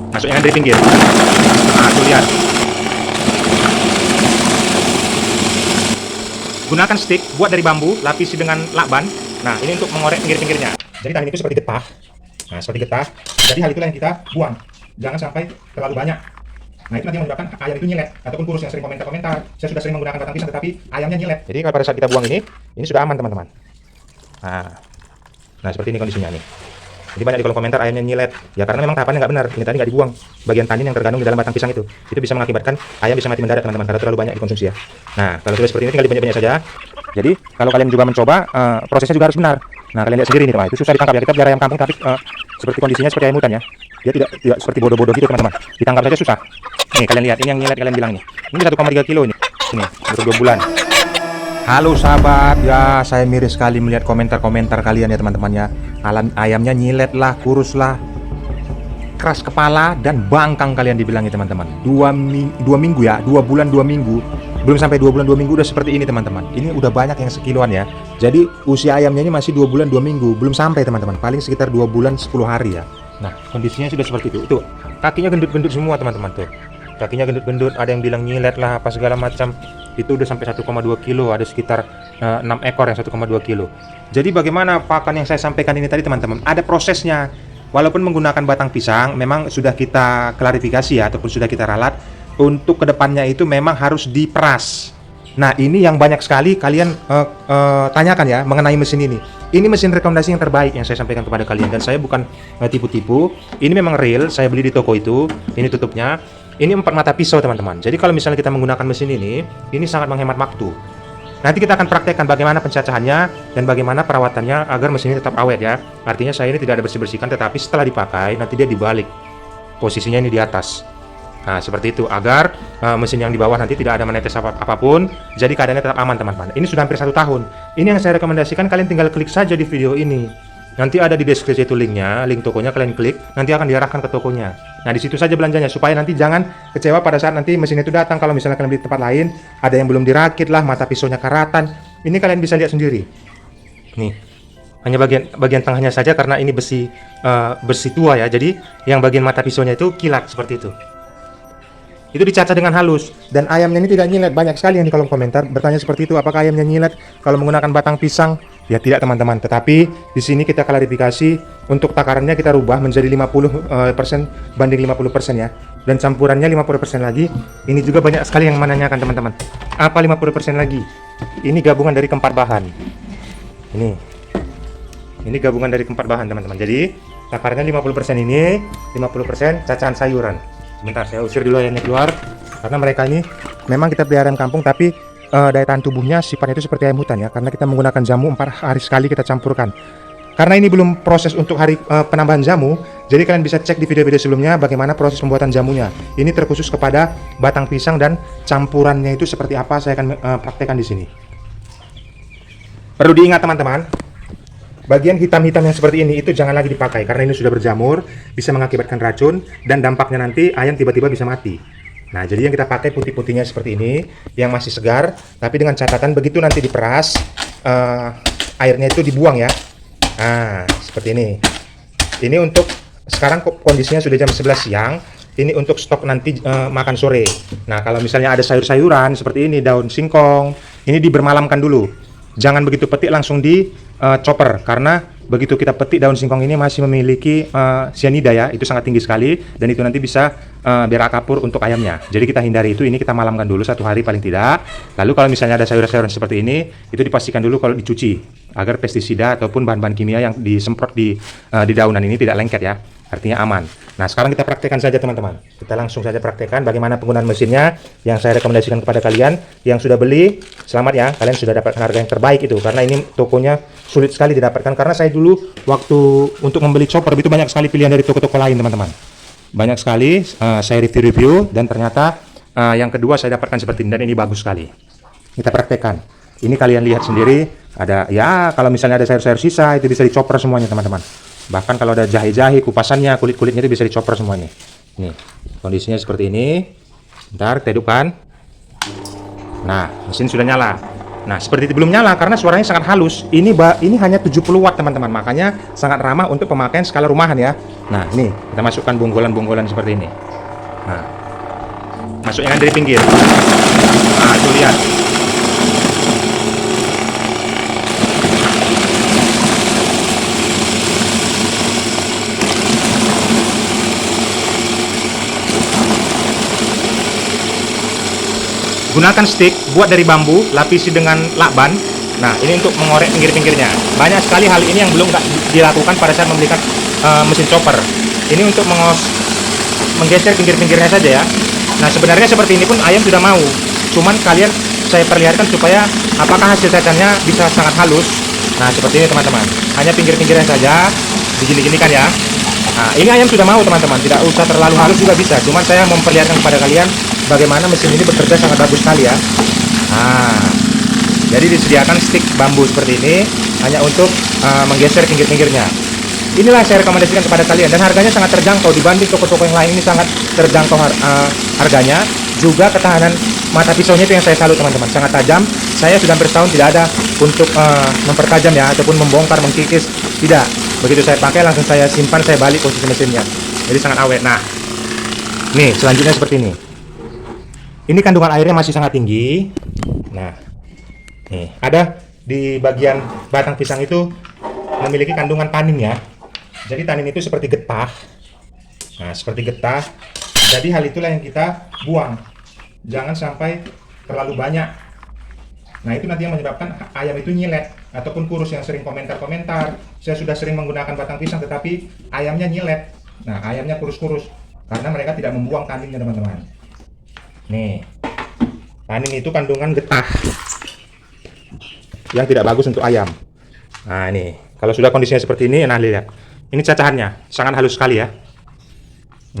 Masuknya kan dari pinggir. Nah, tuh lihat. Gunakan stick, buat dari bambu, lapisi dengan lakban. Nah, ini untuk mengorek pinggir-pinggirnya. Jadi tangan itu seperti getah. Nah, seperti getah. Jadi hal itulah yang kita buang. Jangan sampai terlalu banyak. Nah, itu nanti menyebabkan ayam itu nyilet. Ataupun kurus yang sering komentar-komentar, saya sudah sering menggunakan batang pisang tetapi ayamnya nyilet. Jadi kalau pada saat kita buang ini sudah aman teman-teman. Nah, seperti ini kondisinya nih. Jadi banyak di kolom komentar ayamnya nyilet. Ya karena memang tahapannya nggak benar. Ini tadi nggak dibuang. Bagian tanin yang terkandung di dalam batang pisang itu bisa mengakibatkan ayam bisa mati mendadak teman-teman. Karena terlalu banyak dikonsumsi ya. Nah, kalau sudah seperti ini tinggal dibanyak-banyak saja. Jadi kalau kalian juga mencoba, prosesnya juga harus benar. Nah, kalian lihat sendiri nih teman. Itu susah ditangkap ya. Kita biar ayam kampung tapi seperti kondisinya seperti ayam hutan ya. Dia tidak seperti bodoh-bodoh gitu teman-teman. Ditangkap saja susah. Nih kalian lihat ini yang nyilet kalian bilang nih. Ini 1,3 kilo ini. Ini baru 2 bulan. Halo sahabat, ya saya miris sekali melihat komentar-komentar kalian ya teman-teman ya. Ayamnya nyilet lah, kurus lah, keras kepala dan bangkang kalian dibilangnya teman-teman. 2 minggu ya, 2 bulan 2 minggu. Belum sampai 2 bulan 2 minggu udah seperti ini teman-teman. Ini udah banyak yang sekiloan ya. Jadi usia ayamnya ini masih 2 bulan 2 minggu, belum sampai teman-teman. Paling sekitar 2 bulan 10 hari ya. Nah, kondisinya sudah seperti itu. Tuh, kakinya gendut-gendut semua teman-teman tuh. Kakinya gendut-gendut, ada yang bilang nyilet lah apa segala macam. Itu udah sampai 1,2 kilo, ada sekitar 6 ekor yang 1,2 kilo. Jadi bagaimana pakan yang saya sampaikan ini tadi teman-teman? Ada prosesnya. Walaupun menggunakan batang pisang, memang sudah kita klarifikasi ya, ataupun sudah kita ralat. Untuk kedepannya itu memang harus diperas. Nah ini yang banyak sekali kalian tanyakan ya mengenai mesin ini. Ini mesin rekomendasi yang terbaik yang saya sampaikan kepada kalian. Dan saya bukan tipu-tipu. Ini memang real, saya beli di toko itu. Ini tutupnya. Ini 4 mata pisau teman-teman. Jadi kalau misalnya kita menggunakan mesin ini sangat menghemat waktu. Nanti kita akan praktekkan bagaimana pencacahannya dan bagaimana perawatannya agar mesin ini tetap awet ya. Artinya saya ini tidak ada bersih-bersihkan, tetapi setelah dipakai nanti dia dibalik. Posisinya ini di atas. Nah seperti itu agar mesin yang di bawah nanti tidak ada menetes apapun. Jadi keadaannya tetap aman teman-teman. Ini sudah hampir 1 tahun. Ini yang saya rekomendasikan, kalian tinggal klik saja di video ini. Nanti ada di deskripsi itu linknya, link tokonya kalian klik, nanti akan diarahkan ke tokonya. Nah di situ saja belanjanya supaya nanti jangan kecewa pada saat nanti mesin itu datang. Kalau misalnya kalian beli di tempat lain, ada yang belum dirakit lah, mata pisaunya karatan. Ini kalian bisa lihat sendiri. Nih, hanya bagian tengahnya saja karena ini besi tua ya. Jadi yang bagian mata pisaunya itu kilat seperti itu. Itu dicaca dengan halus dan ayamnya ini tidak nyilet. Banyak sekali yang di kolom komentar bertanya seperti itu, apakah ayamnya nyilet kalau menggunakan batang pisang? Ya tidak teman-teman, tetapi di sini kita klarifikasi untuk takarannya kita rubah menjadi 50% banding 50% ya. Dan campurannya 50% lagi. Ini juga banyak sekali yang menanyakan teman-teman. Apa 50% lagi? Ini gabungan dari keempat bahan. Ini gabungan dari keempat bahan teman-teman. Jadi takarannya 50% ini, 50% cacahan sayuran. Sebentar saya usir dulu ayamnya keluar karena mereka ini memang kita pelihara ayam kampung tapi daya tahan tubuhnya sifatnya itu seperti ayam hutan ya, karena kita menggunakan jamu 4 hari sekali kita campurkan. Karena ini belum proses untuk hari penambahan jamu, jadi kalian bisa cek di video-video sebelumnya bagaimana proses pembuatan jamunya. Ini terkhusus kepada batang pisang dan campurannya itu seperti apa saya akan praktekkan di sini. Perlu diingat teman-teman, bagian hitam-hitam yang seperti ini itu jangan lagi dipakai karena ini sudah berjamur, bisa mengakibatkan racun dan dampaknya nanti ayam tiba-tiba bisa mati. Nah, jadi yang kita pakai putih-putihnya seperti ini, yang masih segar, tapi dengan catatan begitu nanti diperas, airnya itu dibuang ya. Nah, seperti ini. Ini untuk sekarang kondisinya sudah jam 11 siang. Ini untuk stok nanti makan sore. Nah, kalau misalnya ada sayur-sayuran seperti ini, daun singkong, ini dibermalamkan dulu. Jangan begitu petik langsung di chopper karena begitu kita petik daun singkong ini masih memiliki cyanida ya, itu sangat tinggi sekali dan itu nanti bisa berak kapur untuk ayamnya. Jadi kita hindari itu, ini kita malamkan dulu 1 hari paling tidak. Lalu kalau misalnya ada sayur-sayuran seperti ini, itu dipastikan dulu kalau dicuci agar pestisida ataupun bahan-bahan kimia yang disemprot di daunan ini tidak lengket ya. Artinya aman. Nah sekarang kita praktekkan saja teman-teman. Kita langsung saja praktekkan bagaimana penggunaan mesinnya yang saya rekomendasikan kepada kalian. Yang sudah beli, selamat ya, kalian sudah dapatkan harga yang terbaik itu. Karena ini tokonya sulit sekali didapatkan. Karena saya dulu waktu untuk membeli chopper itu banyak sekali pilihan dari toko-toko lain teman-teman. Banyak sekali saya review-review dan ternyata yang kedua saya dapatkan seperti ini dan ini bagus sekali. Kita praktekkan. Ini kalian lihat sendiri, ada ya kalau misalnya ada sayur-sayur sisa itu bisa dicopper semuanya teman-teman. Bahkan kalau ada jahe-jahe, kupasannya, kulit-kulitnya itu bisa dicopper semuanya. Nih, kondisinya seperti ini. Bentar, kita hidupkan. Nah, mesin sudah nyala. Nah, seperti itu belum nyala karena suaranya sangat halus. Ini hanya 70 watt, teman-teman. Makanya sangat ramah untuk pemakaian skala rumahan ya. Nah, ini kita masukkan bonggolan-bonggolan seperti ini. Nah, masuknya kan dari pinggir. Nah, itu lihat. Gunakan stick buat dari bambu, lapisi dengan lakban. Nah, ini untuk mengorek pinggir-pinggirnya. Banyak sekali hal ini yang belum dilakukan pada saat membelikan mesin chopper. Ini untuk menggeser pinggir-pinggirnya saja ya. Nah, sebenarnya seperti ini pun ayam sudah mau. Cuman kalian saya perlihatkan supaya apakah hasil cacannya bisa sangat halus. Nah, seperti ini teman-teman. Hanya pinggir-pinggirnya saja digini-ginikan ya. Nah, ini ayam sudah mau teman-teman. Tidak usah terlalu halus juga bisa. Cuman saya memperlihatkan kepada kalian bagaimana mesin ini bekerja sangat bagus sekali ya. Nah, jadi disediakan stick bambu seperti ini hanya untuk menggeser pinggir-pinggirnya. Inilah saya rekomendasikan kepada kalian dan harganya sangat terjangkau dibanding toko-toko yang lain. Ini sangat terjangkau harganya. Juga ketahanan mata pisaunya itu yang saya salut teman-teman, sangat tajam. Saya sudah bertahun tidak ada untuk mempertajam ya ataupun membongkar, mengkikis, tidak. Begitu saya pakai langsung saya simpan, saya balik posisi mesinnya. Jadi sangat awet. Nah, nih selanjutnya seperti ini. Ini kandungan airnya masih sangat tinggi. Nah, nih ada di bagian batang pisang itu memiliki kandungan tanin ya. Jadi tanin itu seperti getah. Nah, seperti getah. Jadi hal itulah yang kita buang. Jangan sampai terlalu banyak. Nah, itu nanti yang menyebabkan ayam itu nyilet ataupun kurus. Yang sering komentar-komentar, saya sudah sering menggunakan batang pisang tetapi ayamnya nyilet. Nah, ayamnya kurus-kurus karena mereka tidak membuang taninnya teman-teman. Nih, tanin itu kandungan getah yang tidak bagus untuk ayam. Nah, ini kalau sudah kondisinya seperti ini, nah lihat, ini cacahannya sangat halus sekali ya.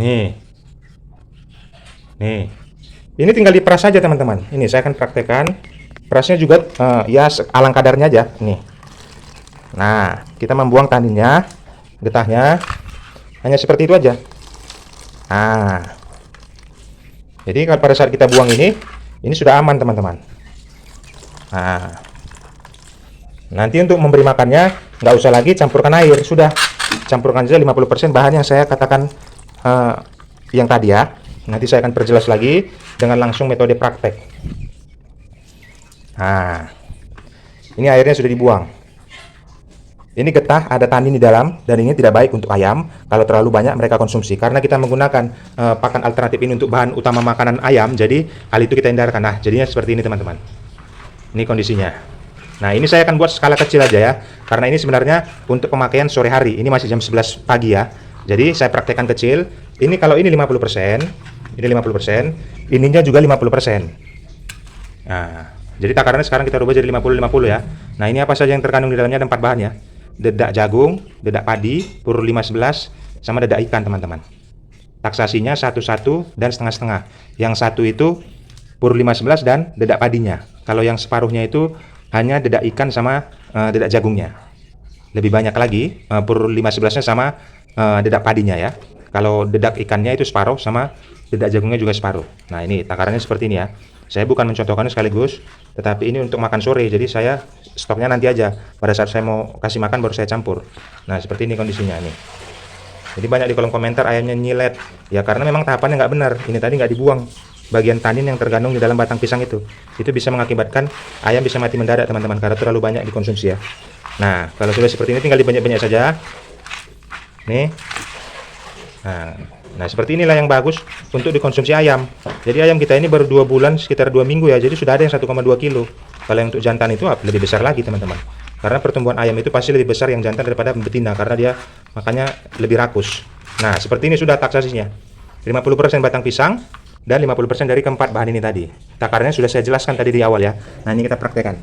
Nih, ini tinggal diperas saja teman-teman. Ini saya akan praktekkan. Perasnya juga ya alang kadarnya aja. Nih, nah kita membuang taninnya, getahnya, hanya seperti itu aja. Nah, jadi kalau pada saat kita buang ini sudah aman teman-teman. Nah, nanti untuk memberi makannya nggak usah lagi campurkan air, sudah campurkan saja 50% bahan yang saya katakan yang tadi ya. Nanti saya akan perjelas lagi dengan langsung metode praktek. Nah, ini airnya sudah dibuang. Ini getah ada tanin di dalam dan ini tidak baik untuk ayam kalau terlalu banyak mereka konsumsi. Karena kita menggunakan pakan alternatif ini untuk bahan utama makanan ayam, jadi hal itu kita hindarkan. Nah, jadinya seperti ini teman-teman. Ini kondisinya. Nah, ini saya akan buat skala kecil aja ya. Karena ini sebenarnya untuk pemakaian sore hari. Ini masih jam 11 pagi ya. Jadi saya praktekkan kecil. Ini kalau ini 50%. Ini 50%, ininya juga 50%. Nah, jadi takarannya sekarang kita rubah jadi 50-50 ya. Nah, ini apa saja yang terkandung di dalamnya, ada 4 bahan ya. Dedak jagung, dedak padi, pur 5-11, sama dedak ikan teman-teman. Taksasinya 1-1 dan setengah-setengah. Yang satu itu pur 5-11 dan dedak padinya. Kalau yang separuhnya itu hanya dedak ikan sama dedak jagungnya. Lebih banyak lagi pur 5-11-nya sama dedak padinya ya. Kalau dedak ikannya itu separuh sama dedak jagungnya juga separuh. Nah, ini takarannya seperti ini ya. Saya bukan mencontohkannya sekaligus, tetapi ini untuk makan sore. Jadi saya stoknya nanti aja. Pada saat saya mau kasih makan baru saya campur. Nah, seperti ini kondisinya nih. Jadi banyak di kolom komentar ayamnya nyilet. Ya karena memang tahapannya nggak benar. Ini tadi nggak dibuang. Bagian tanin yang terkandung di dalam batang pisang itu bisa mengakibatkan ayam bisa mati mendadak teman-teman karena terlalu banyak dikonsumsi ya. Nah, kalau sudah seperti ini tinggal dibanyak-banyak saja. Nih. Nah, seperti inilah yang bagus untuk dikonsumsi ayam. Jadi ayam kita ini baru 2 bulan, sekitar 2 minggu ya. Jadi sudah ada yang 1,2 kilo. Kalau yang untuk jantan itu lebih besar lagi teman-teman. Karena pertumbuhan ayam itu pasti lebih besar yang jantan daripada betina karena dia makanya lebih rakus. Nah, seperti ini sudah taksasinya. 50% batang pisang dan 50% dari keempat bahan ini tadi. Takarannya sudah saya jelaskan tadi di awal ya. Nah, ini kita praktekkan.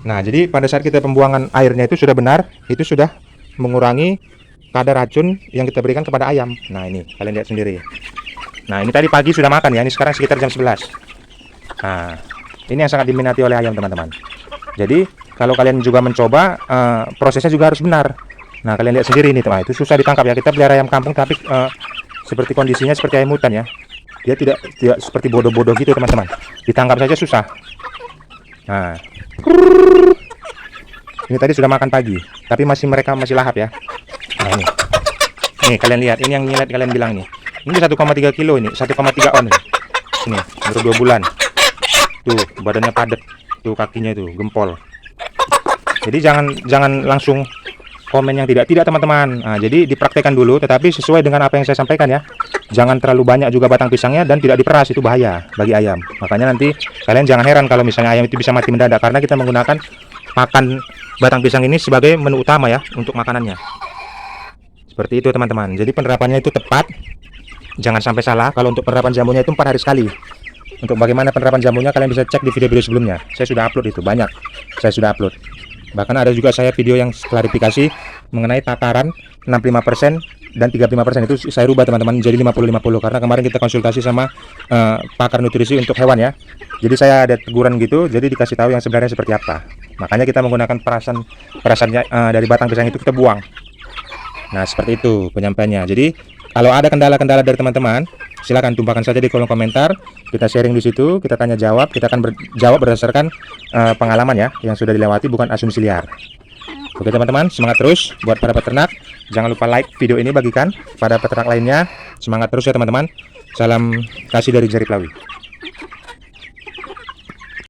Nah, jadi pada saat kita pembuangan airnya itu sudah benar, itu sudah mengurangi kadar racun yang kita berikan kepada ayam. Nah, ini kalian lihat sendiri. Nah, ini tadi pagi sudah makan ya. Ini sekarang sekitar jam 11. Nah, ini yang sangat diminati oleh ayam teman-teman. Jadi kalau kalian juga mencoba, prosesnya juga harus benar. Nah, kalian lihat sendiri ini teman. Itu susah ditangkap ya. Kita pelihara ayam kampung tapi seperti kondisinya seperti ayam hutan ya. Dia tidak seperti bodoh-bodoh gitu teman-teman. Ditangkap saja susah. Nah, Ini tadi sudah makan pagi, tapi mereka masih lahap ya. Nah ini. Nih kalian lihat, ini yang nyilet kalian bilang nih. Ini 1,3 kilo ini, 1,3 on ini. Ini baru 2 bulan. Tuh, badannya padat. Tuh kakinya itu, gempol. Jadi jangan langsung komen yang tidak teman-teman. Nah, jadi dipraktekkan dulu, tetapi sesuai dengan apa yang saya sampaikan ya. Jangan terlalu banyak juga batang pisangnya dan tidak diperas, itu bahaya bagi ayam. Makanya nanti kalian jangan heran kalau misalnya ayam itu bisa mati mendadak, karena kita menggunakan pakan batang pisang ini sebagai menu utama ya untuk makanannya. Seperti itu teman-teman. Jadi penerapannya itu tepat. Jangan sampai salah. Kalau untuk penerapan jamunya itu 4 hari sekali. Untuk bagaimana penerapan jamunya kalian bisa cek di video-video sebelumnya. Saya sudah upload itu, banyak. Saya sudah upload. Bahkan ada juga saya video yang klarifikasi mengenai takaran 65% dan 35%, itu saya rubah teman-teman menjadi 50-50 karena kemarin kita konsultasi sama pakar nutrisi untuk hewan ya. Jadi saya ada teguran gitu, jadi dikasih tahu yang sebenarnya seperti apa. Makanya kita menggunakan perasannya dari batang pisang itu kita buang. Nah, seperti itu penyampaiannya. Jadi kalau ada kendala-kendala dari teman-teman, silakan tumpahkan saja di kolom komentar. Kita sharing di situ, kita tanya jawab, kita akan jawab berdasarkan pengalaman ya yang sudah dilewati, bukan asumsi liar. Oke teman-teman, semangat terus buat para peternak. Jangan lupa like video ini, bagikan pada peternak lainnya. Semangat terus ya teman-teman. Salam kasih dari Jari Pelawi.